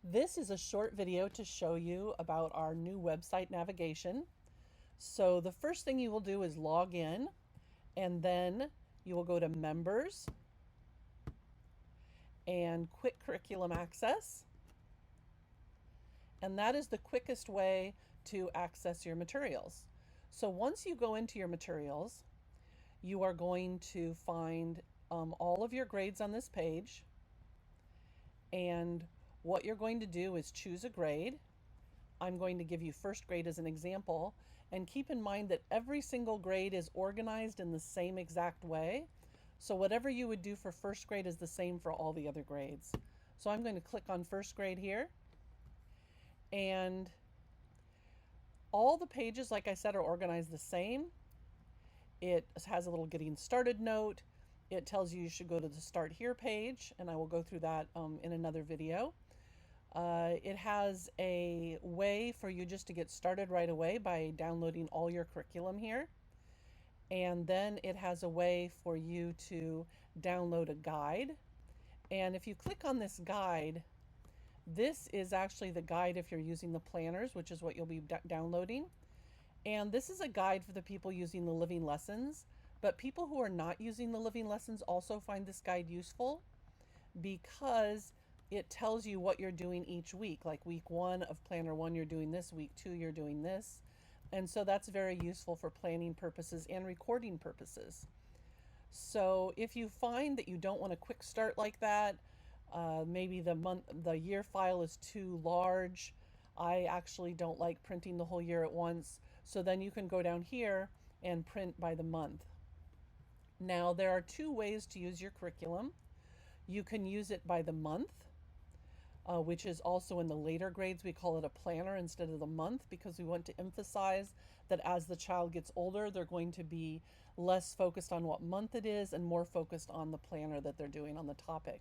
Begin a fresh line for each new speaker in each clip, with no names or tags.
This is a short video to show you about our new website navigation. So the first thing you will do is log in, and then you will go to Members and Quick Curriculum Access. And that is the quickest way to access your materials. So once you go into your materials, you are going to find all of your grades on this page. And what you're going to do is choose a grade. I'm going to give you first grade as an example, and keep in mind that every single grade is organized in the same exact way. So whatever you would do for first grade is the same for all the other grades. So I'm going to click on first grade here, and all the pages, like I said, are organized the same. It has a little getting started note. It tells you should go to the start here page, and I will go through that in another video. It has a way for you just to get started right away by downloading all your curriculum here. And then it has a way for you to download a guide. And if you click on this guide, this is actually the guide if you're using the planners, which is what you'll be downloading. And this is a guide for the people using the living lessons. But people who are not using the living lessons also find this guide useful because it tells you what you're doing each week. Like week 1 of Planner 1, you're doing this, week 2, you're doing this. And so that's very useful for planning purposes and recording purposes. So if you find that you don't want a quick start like that, maybe the year file is too large. I actually don't like printing the whole year at once. So then you can go down here and print by the month. Now there are 2 ways to use your curriculum. You can use it by the month, which is also in the later grades. We call it a planner instead of the month because we want to emphasize that as the child gets older, they're going to be less focused on what month it is and more focused on the planner that they're doing on the topic.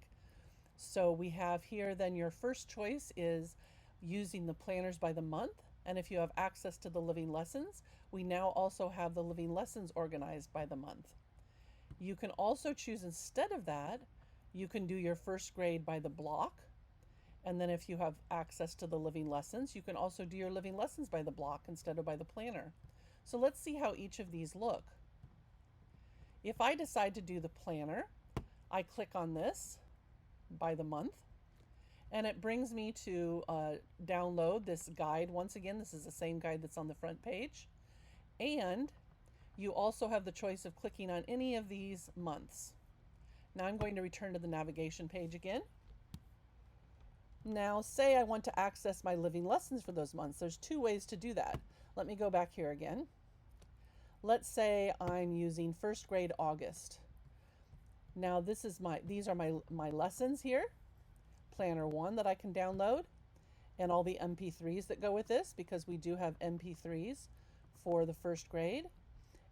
So we have here then your first choice is using the planners by the month. And if you have access to the living lessons, we now also have the living lessons organized by the month. You can also choose instead of that, you can do your first grade by the block. And then if you have access to the living lessons, you can also do your living lessons by the block instead of by the planner. So let's see how each of these look. If I decide to do the planner, I click on this by the month, and it brings me to download this guide. Once again, this is the same guide that's on the front page. And you also have the choice of clicking on any of these months. Now I'm going to return to the navigation page again. Now say I want to access my living lessons for those months. There's 2 ways to do that. Let me go back here again. Let's say I'm using first grade August. Now these are my lessons here. Planner 1 that I can download, and all the MP3s that go with this, because we do have MP3s for the first grade.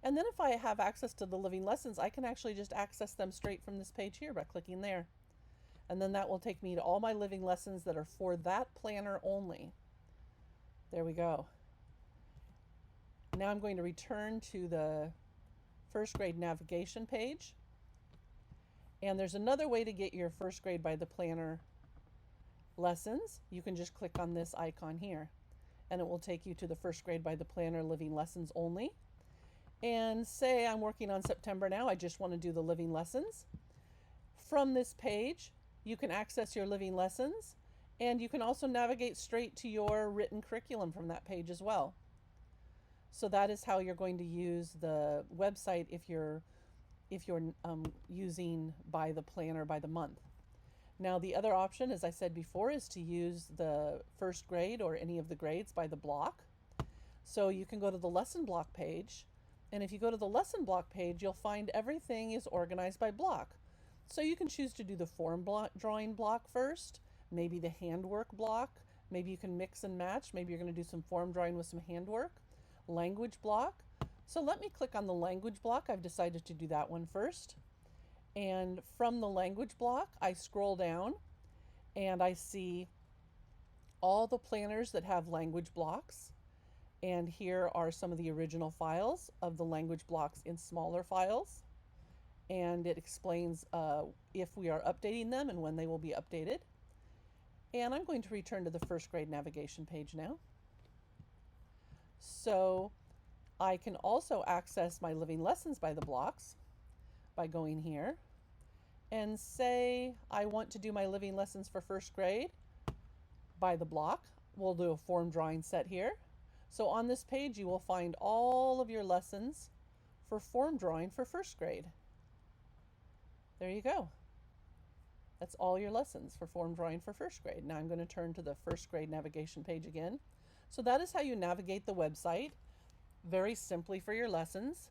And then if I have access to the living lessons, I can actually just access them straight from this page here by clicking there. And then that will take me to all my living lessons that are for that planner only. There we go. Now I'm going to return to the first grade navigation page. And there's another way to get your first grade by the planner lessons. You can just click on this icon here, and it will take you to the first grade by the planner living lessons only. And say I'm working on September now, I just want to do the living lessons. From this page, you can access your living lessons, and you can also navigate straight to your written curriculum from that page as well. So that is how you're going to use the website if you're using by the planner by the month. Now the other option, as I said before, is to use the first grade or any of the grades by the block. So you can go to the lesson block page, and if you go to the lesson block page, you'll find everything is organized by block. So you can choose to do the form drawing block first, maybe the handwork block, maybe you can mix and match, maybe you're going to do some form drawing with some handwork, language block. So let me click on the language block. I've decided to do that one first. And from the language block, I scroll down and I see all the planners that have language blocks. And here are some of the original files of the language blocks in smaller files. And it explains if we are updating them and when they will be updated. And I'm going to return to the first grade navigation page now. So I can also access my living lessons by the blocks by going here and say I want to do my living lessons for first grade by the block. We'll do a form drawing set here. So on this page you will find all of your lessons for form drawing for first grade. There you go. That's all your lessons for form drawing for first grade. Now I'm going to turn to the first grade navigation page again. So that is how you navigate the website very simply for your lessons.